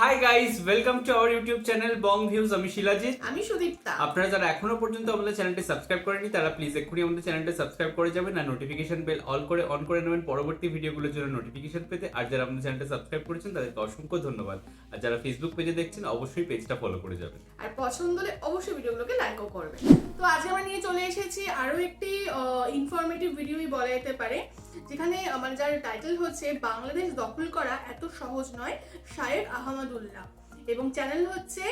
Hi guys, welcome to our YouTube channel Bong views. আমি শিলাজিৎ। আমি সুদীপ্তা। আপনারা যারা এখনো পর্যন্ত আমাদের চ্যানেলটি সাবস্ক্রাইব করেনি তারা প্লিজ এক্ষুনি আমাদের চ্যানেলটি সাবস্ক্রাইব করে যাবেন আর নোটিফিকেশন বেল অন করে নেবেন পরবর্তী ভিডিওগুলোর জন্য নোটিফিকেশন পেতে। আর যারা আমাদের চ্যানেলটি সাবস্ক্রাইব করেছেন তাদেরকে অসংখ্য ধন্যবাদ। আর যারা ফেসবুক পেজে দেখছেন অবশ্যই পেজটা ফলো করে যাবেন আর পছন্দ হলে অবশ্যই ভিডিওগুলোকে লাইকও করবেন। তো আজ আমরা নিয়ে চলে এসেছি আরো একটি ইনফরমেটিভ ভিডিওই বলা যেতে পারে, যেখানে আমার যার টাইটেল হচ্ছে বাংলাদেশ দখল করা এত সহজ নয়, শায়েখ আহমদুল্লাহ, এবং চ্যানেল হচ্ছে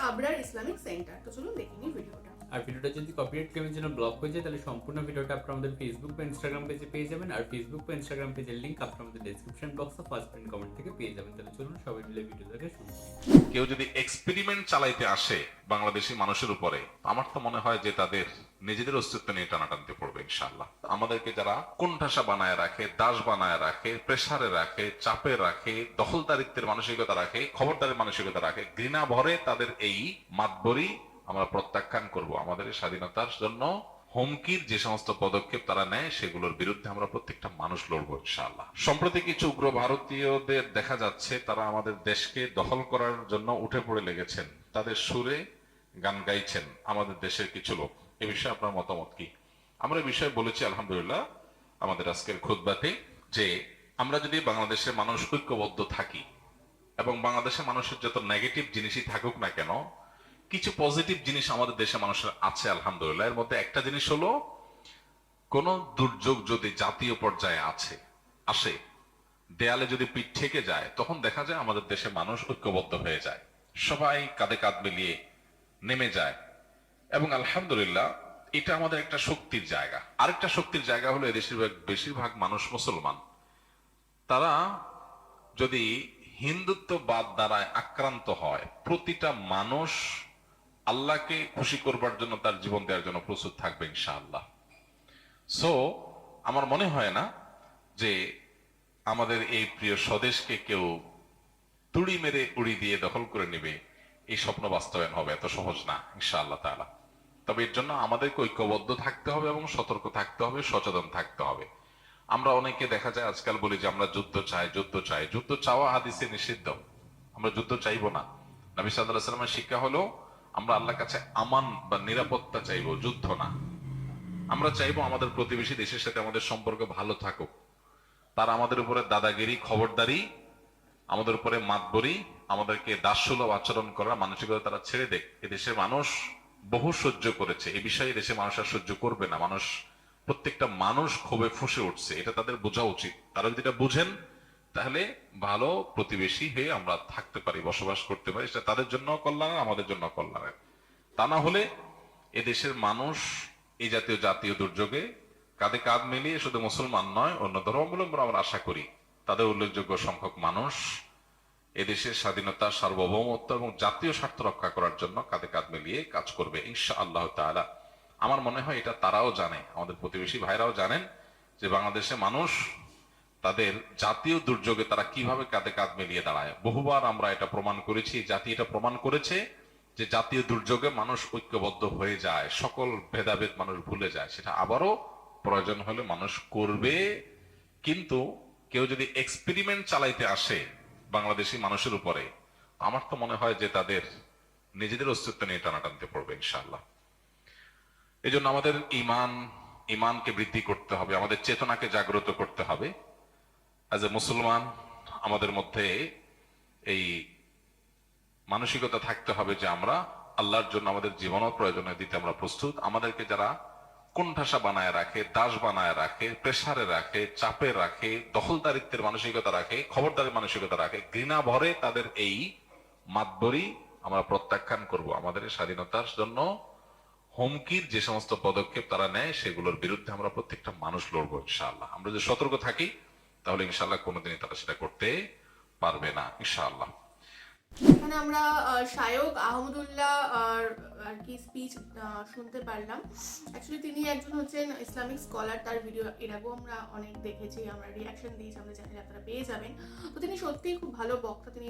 আবরার ইসলামিক সেন্টার। তো চলুন দেখে নিই ভিডিওটা। আর ভিডিওটা যদি কপিরাইট ক্লেমের জন্য ব্লক হয়ে যায় তাহলে সম্পূর্ণ ভিডিওটা আপনারা আমাদের ফেসবুক বা ইনস্টাগ্রাম পেজে পেয়ে যাবেন। আর ফেসবুক বা ইনস্টাগ্রাম পেজের লিংক আপনারা আমাদের ডেসক্রিপশন বক্সে ফার্স্ট পিন কমেন্ট থেকে পেয়ে যাবেন। তাহলে চলুন সবাই মিলে ভিডিওটাকে শুরু করি। কেউ যদি এক্সপেরিমেন্ট চালাইতে আসে বাংলাদেশি মানুষের উপরে, আমার তো মনে হয় যে তাদের নিজেদের অস্তিত্ব নিয়ে টানাটানতে পড়বে ইনশাআল্লাহ। আমাদেরকে যারা কোণঠাসা বানায় রাখে, দাস বানায় রাখে, প্রেসারে রাখে, চাপে রাখে, দখলদারিত্বের মানসিকতা রাখে, খবরদারের মানসিকতা রাখে, ঘৃণা ভরে তাদের এই মাতবরি আমরা প্রত্যাখ্যান করব। আমাদের স্বাধীনতার জন্য হুমকির যে সমস্ত পদক্ষেপ তারা নেয় সেগুলোর বিরুদ্ধে আমরা প্রত্যেকটা মানুষ লড়বো ইনশাআল্লাহ। সম্প্রতি কিছু উগ্র ভারতীয়দের দেখা যাচ্ছে তারা আমাদের দেশকে দখল করার জন্য উঠে পড়ে লেগেছেন, তাদের সুরে গান গাইছেন আমাদের দেশের কিছু লোক। এ বিষয়ে আপনার মতামত কি? আমরা এই বিষয়ে বলেছি আলহামদুলিল্লাহ আমাদের আজকের খুতবাতে, যে আমরা যদি বাংলাদেশের মানুষ ঐক্যবদ্ধ থাকি এবং বাংলাদেশের মানুষের যত নেগেটিভ জিনিসই থাকুক না কেন, কিছু পজিটিভ জিনিস আমাদের দেশে মানুষের আছে আলহামদুলিল্লাহ। এর মধ্যে একটা জিনিস হলো, কোন দুর্যোগ যদি জাতীয় পর্যায়ে আসে, দেয়ালে যদি পিঠ ঠেকে যায়, তখন দেখা যায় আমাদের দেশে মানুষ ঐক্যবদ্ধ হয়ে যায়, সবাই কাঁধে কাঁধ মিলিয়ে নেমে যায়। এবং আলহামদুলিল্লাহ এটা আমাদের একটা শক্তির জায়গা। আরেকটা শক্তির জায়গা হলো এদেশের বেশিরভাগ মানুষ মুসলমান। তারা যদি হিন্দুত্ববাদ দ্বারা আক্রান্ত হয়, প্রতিটা মানুষ আল্লাহকে খুশি করবার জন্য তার জীবন দেওয়ার জন্য প্রস্তুত থাকবে ইনশাআল্লাহ। সো আমার মনে হয় না যে আমাদের এই প্রিয় স্বদেশকে কেউ তুড়ি মেরে উড়ি দিয়ে দখল করে নেবে, এই স্বপ্ন বাস্তবায়ন হবে এত সহজ না ইনশাআল্লাহ তাআলা। তবে এর জন্য আমাদেরকে ঐক্যবদ্ধ থাকতে হবে এবং সতর্ক থাকতে হবে, সচেতন থাকতে হবে। আমরা অনেকে দেখা যায় আজকাল বলি যে আমরা যুদ্ধ চাই, যুদ্ধ চাই। যুদ্ধ চাওয়া হাদিসে নিষিদ্ধ। আমরা যুদ্ধ চাইবো না। নবী সাল্লাল্লাহু আলাইহি ওয়াসাল্লামের শিক্ষা হলো আমরা আল্লাহর কাছে আমান বা নিরাপত্তা চাইবো, যুদ্ধ না। আমরা চাইবো আমাদের প্রতিবেশী দেশের সাথে আমাদের সম্পর্ক ভালো থাকুক, তারা আমাদের উপরে দাদাগিরি, খবরদারি, আমাদের উপরে মাতবরি, আমাদেরকে দাসসুলভ আচরণ করার মানসিকতা তারা ছেড়ে দেখ। এদেশের মানুষ বহু সহ্য করেছে, এ বিষয়ে দেশের মানুষ আর সহ্য করবে না। প্রত্যেকটা মানুষ ক্ষোভে ফুঁসে উঠছে, এটা তাদের বোঝা উচিত। তারা যদি এটা বুঝেন তাহলে ভালো প্রতিবেশী হয়ে আমরা থাকতে পারি, বসবাস করতে পারি। সেটা তাদের জন্য কল্যাণের, আমাদের জন্য কল্যাণের। তা না হলে এদেশের মানুষ এই জাতীয় দুর্যোগে কাঁধে কাঁধ মিলিয়ে শুধু মুসলমান নয়, অন্য ধর্মাবলম্বী আমরা আশা করি তাদের উল্লেখযোগ্য সংখ্যক মানুষ এদেশের স্বাধীনতা, সার্বভৌমত্ব এবং জাতীয় স্বার্থ রক্ষা করার জন্য কাঁধে কাঁধ মিলিয়ে কাজ করবে ইনশাআল্লাহ তাআলা। আমার মনে হয় এটা তারাও জানে, আমাদের প্রতিবেশী ভাইরাও জানেন যে বাংলাদেশে মানুষ তাদের জাতীয় দুর্যোগে তারা কিভাবে কাঁধে কাঁধ মিলিয়ে দাঁড়ায়। বহুবার আমরা এটা প্রমাণ করেছি, জাতি এটা প্রমাণ করেছে যে জাতীয় দুর্যোগে মানুষ ঐক্যবদ্ধ হয়ে যায়, সকল ভেদাভেদ মানুষ ভুলে যায়। সেটা আবারও প্রয়োজন হলে মানুষ করবে। কিন্তু কেউ যদি এক্সপেরিমেন্ট চালাইতে আসে বাংলাদেশি মানুষের উপরে, আমার তো মনে হয় যে তাদের নিজেদের অস্তিত্ব নিয়ে টানাটানতে পড়বে ইনশাআল্লাহ। এই জন্য আমাদের ইমানকে বৃদ্ধি করতে হবে, আমাদের চেতনাকে জাগ্রত করতে হবে। অ্যাজ এ মুসলমান আমাদের মধ্যে এই মানসিকতা থাকতে হবে যে আমরা আল্লাহর জন্য আমাদের জীবনও প্রয়োজনে দিতে আমরা প্রস্তুত। আমাদেরকে যারা কোণঠাসা বানায় রাখে, দাস বানায় রাখে, প্রেসারে রাখে, চাপে রাখে, দখলদারিত্বের মানসিকতা রাখে, খবরদারের মানসিকতা রাখে, ঘৃণা ভরে তাদের এই মাতবরি আমরা প্রত্যাখ্যান করব। আমাদের স্বাধীনতার জন্য হুমকির যে সমস্ত পদক্ষেপ তারা নেয় সেগুলোর বিরুদ্ধে আমরা প্রত্যেকটা মানুষ লড়বো ইনশাআল্লাহ। আমরা যদি সতর্ক থাকি তাহলে ইনশাআল্লাহ কোনোদিনই তারা সেটা করতে পারবে না ইনশাআল্লাহ। এখানে আমরা শায়েখ আহমদুল্লাহ আর কি স্পিচ শুনতে পারলাম। অ্যাকচুয়ালি তিনি একজন হচ্ছেন ইসলামিক স্কলার, তার ভিডিও এর আগেও আমরা অনেক দেখেছি, আমরা রিয়াকশন দিয়েছি, আমাদের চ্যানেলে আপনারা পেয়ে যাবেন। তো তিনি সত্যিই খুব ভালো বক্তা, তিনি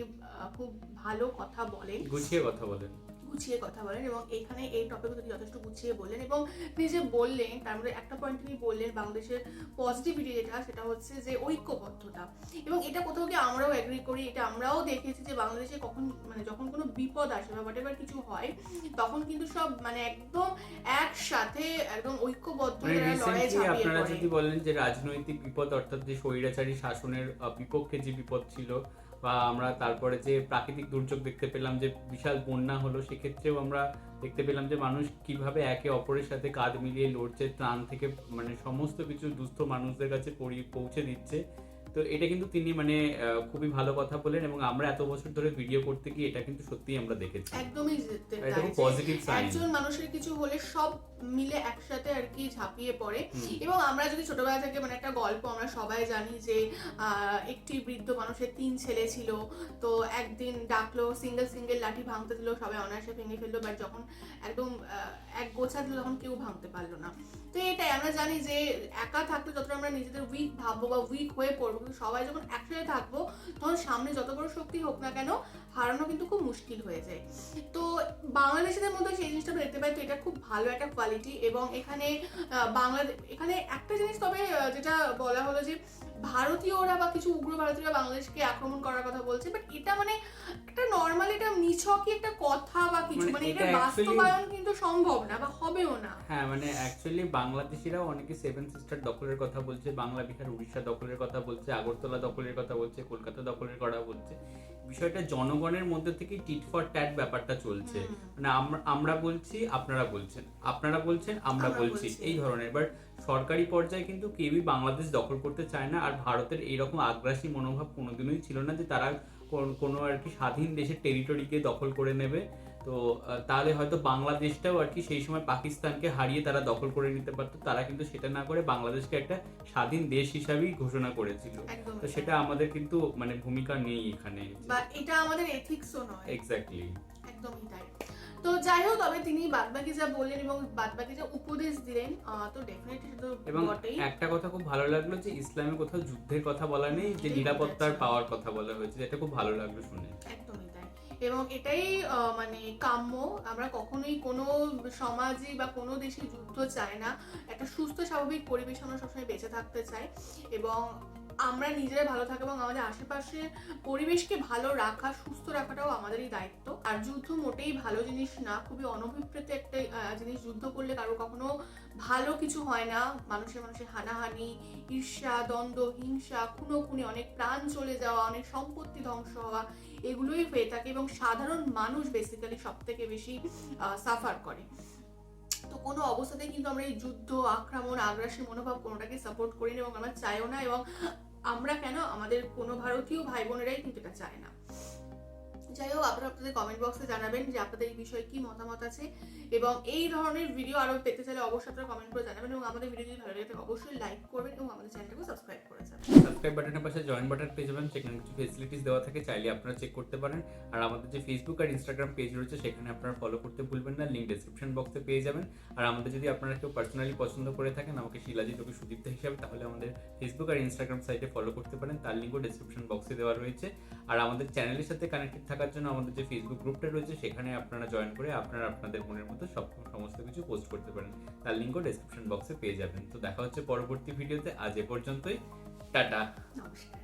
খুব ভালো কথা বলেন, গুছিয়ে কথা বলেন। গুছিয়ে কথা বলেন এবং এখানে এই টপিকে তিনি যথেষ্ট গুছিয়ে বললেন এবং তিনি যে বললেন তার মধ্যে একটা পয়েন্ট তিনি বললেন বাংলাদেশের পজিটিভিটি সেটা হচ্ছে যে ঐক্যবদ্ধতা, এবং এটা কোথাও গিয়ে আমরাও এগ্রি করি। এটা আমরাও দেখেছি যে বাংলাদেশে যখন কোনো বিপদ আসে বা হোয়াটএভার কিছু হয় তখন কিন্তু সব একদম একসাথে একদম ঐক্যবদ্ধ লড়াই ঝাঁপিয়ে আপনারা পড়ে। যদি বলেন যে রাজনৈতিক বিপদ অর্থাৎ যে স্বৈরাচারী শাসনের বিপক্ষে যে বিপদ ছিল, বা আমরা তারপরে যে প্রাকৃতিক দুর্যোগ দেখতে পেলাম যে বিশাল বন্যা হলো, সেক্ষেত্রেও আমরা দেখতে পেলাম যে মানুষ কিভাবে একে অপরের সাথে কাঁধ মিলিয়ে লড়ছে, ত্রাণ থেকে সমস্ত কিছু দুস্থ মানুষদের কাছে পৌঁছে দিচ্ছে। তো এটা কিন্তু তিনি খুবই ভালো কথা বলেন এবং আমরা এত বছর ধরে ভিডিও করতে গিয়ে এটা কিন্তু সত্যিই আমরা দেখেছি। একদমই এটা খুব পজিটিভ সাইন। একজন মানুষের কিছু হলে সব মিলে একসাথে আর কি ঝাঁপিয়ে পড়ে। এবং আমরা যদি ছোটবেলা থেকে একটা গল্প আমরা সবাই জানি যে একটি বৃদ্ধ মানুষের 3 ছেলে ছিল, তো একদিন ডাকলো, সিঙ্গেল লাঠি ভাঙতে দিল, সবাই অনায়াসে ভেঙে ফেললো, বাট যখন একদম এক গোছা দিল তখন কেউ ভাঙতে পারলো না। তো এটাই আমরা জানি যে একা থাকলে যতটা আমরা নিজেদের উইক ভাববো বা উইক হয়ে পড়বো, কিন্তু সবাই যখন একসাথে থাকবো তখন সামনে যত বড় শক্তি হোক না কেন হারানো কিন্তু খুব মুশকিল হয়ে যায়। তো বাংলাদেশিদের মধ্যে সেই জিনিসটা দেখতে পাই, তো এটা খুব ভালো একটা কোয়ালিটি। এবং এখানে এখানে একটা জিনিস তবে যেটা বলা হলো যে ভারতীয়রা বা কিছু উগ্র ভারতীয়রা বাংলাদেশকে আক্রমণ করার কথা বলছে, বাট এটা একটা নর্মালি এটা নিছকই একটা কথা বা কিছু এটা বাস্তবায়ন কিন্তু সম্ভব না বা হবেও না। হ্যাঁ, অ্যাকচুয়ালি বাংলাদেশিরাও অনেকে 7 সিস্টার দখলের কথা বলছে, বাংলা, বিহার, উড়িষ্যা দখলের কথা বলছে, আগরতলা দখলের কথা বলছে, কলকাতা দখলের কথা বলছে। বিষয়টা জনগণের মধ্যে থেকে টিট ফর ট্যাট ব্যাপারটা চলছে। আমরা বলছি, আপনারা বলছেন, আপনারা বলছেন, আমরা বলছি, এই ধরনের। বাট সরকারি পর্যায়ে কিন্তু কেউই বাংলাদেশ দখল করতে চায় না। আর ভারতের এইরকম আগ্রাসী মনোভাব কোনোদিনই ছিল না যে তারা কোনো আর কি স্বাধীন দেশের টেরিটরিকে দখল করে নেবে। তো তাহলে হয়তো বাংলাদেশটাও আর কি সেই সময় পাকিস্তানকে হারিয়ে তারা দখল করে নিতে পারতো। তারা কিন্তু সেটা না করে বাংলাদেশকে একটা স্বাধীন দেশ হিসাবেই ঘোষণা করেছিল। তো সেটা আমাদের কিন্তু ভূমিকা নেই এখানে, বা এটা আমাদের এথিক্সও নয়। এক্স্যাক্টলি, একদমই তাই। তো যাই হোক, তবে তিনি বাদবাকি যা বললেন এবং বাদবাকি যা উপদেশ দিলেন, তো ডেফিনেটলি সেটা এবং বটেই। একটা কথা খুব ভালো লাগলো যে ইসলামে কোথাও যুদ্ধের কথা বলা নেই, যে নিরাপত্তার পাওয়ার কথা বলা হয়েছে, যেটা খুব ভালো লাগলো শুনে। একদমই তাই। এবং এটাই কাম্য। আমরা কখনোই কোনো সমাজে বা কোনো দেশে যুদ্ধ চাই না। একটা সুস্থ স্বাভাবিক পরিবেশ আমরা সবসময় বেঁচে থাকতে চাই এবং আমরা নিজেরা ভালো থাকি এবং আমাদের আশেপাশের পরিবেশকে ভালো রাখা, সুস্থ রাখাটাও আমাদেরই দায়িত্ব। আর যুদ্ধ মোটেই ভালো জিনিস না, খুবই অনভিপ্রেত একটা জিনিস। যুদ্ধ করলে কারো কখনো ভালো কিছু হয় না। মানুষের হানাহানি, ঈর্ষা, দ্বন্দ্ব, হিংসা, খুনোখুনি, অনেক প্রাণ চলে যাওয়া, অনেক সম্পত্তি ধ্বংস হওয়া, এগুলোই হয়ে থাকে এবং সাধারণ মানুষ বেসিক্যালি সব থেকে বেশি সাফার করে। তো কোনো অবস্থাতেই কিন্তু আমরা এই যুদ্ধ, আক্রমণ, আগ্রাসী মনোভাব কোনোটাকে সাপোর্ট করি না এবং আমরা চাইও না। এবং আমরা কেন, আমাদের কোনো ভারতীয় ভাই বোনেরাই কিন্তু এটা চায় না। যাই হোক, আপনারা আপনাদের কমেন্ট বক্সে জানাবেন যে আপনাদের এই বিষয়ে কি মতামত আছে এবং এই ধরনের ভিডিও আরো পেতে চাইলে অবশ্যই আপনারা কমেন্ট করে জানাবেন এবং আমাদের ভিডিও যদি ভালো লাগে থাকে অবশ্যই লাইক করবেন এবং আমাদের চ্যানেলটাকে সাবস্ক্রাইব করে যাবেন। সাবস্ক্রাইব বাটনের পাশে জয়েন বাটন পেয়ে যাবেন, সেখানে কিছু ফেসিলিটিস দেওয়া থাকে, চাইলে আপনারা চেক করতে পারেন। আর আমাদের যে ফেসবুক আর ইনস্টাগ্রাম পেজ রয়েছে সেখানে আপনারা ফলো করতে ভুলবেন না, লিংক ডেসক্রিপশন বক্সে পেয়ে যাবেন। আর আমাদের যদি আপনারা কেউ পার্সোনালি পছন্দ করে থাকেন আমাকে শিলাজিৎ ওকে সুদীপ্ত হিসাবে, তাহলে আমাদের ফেসবুক আর ইনস্টাগ্রাম সাইটে ফলো করতে পারেন, তার লিঙ্কও ডেসক্রিপশন বক্সে দেওয়া রয়েছে। আর আমাদের চ্যানেলের সাথে কানেক্টেড থাকার জন্য আমাদের যে ফেসবুক গ্রুপটা রয়েছে সেখানে আপনারা জয়েন করে আপনারা আপনাদের মনের মতো সমস্ত কিছু পোস্ট করতে পারেন, তার লিঙ্কও ডেসক্রিপশন বক্সে পেয়ে যাবেন। তো দেখা হচ্ছে পরবর্তী ভিডিওতে। আজ এ পর্যন্তই, টাটা, নমস্কার।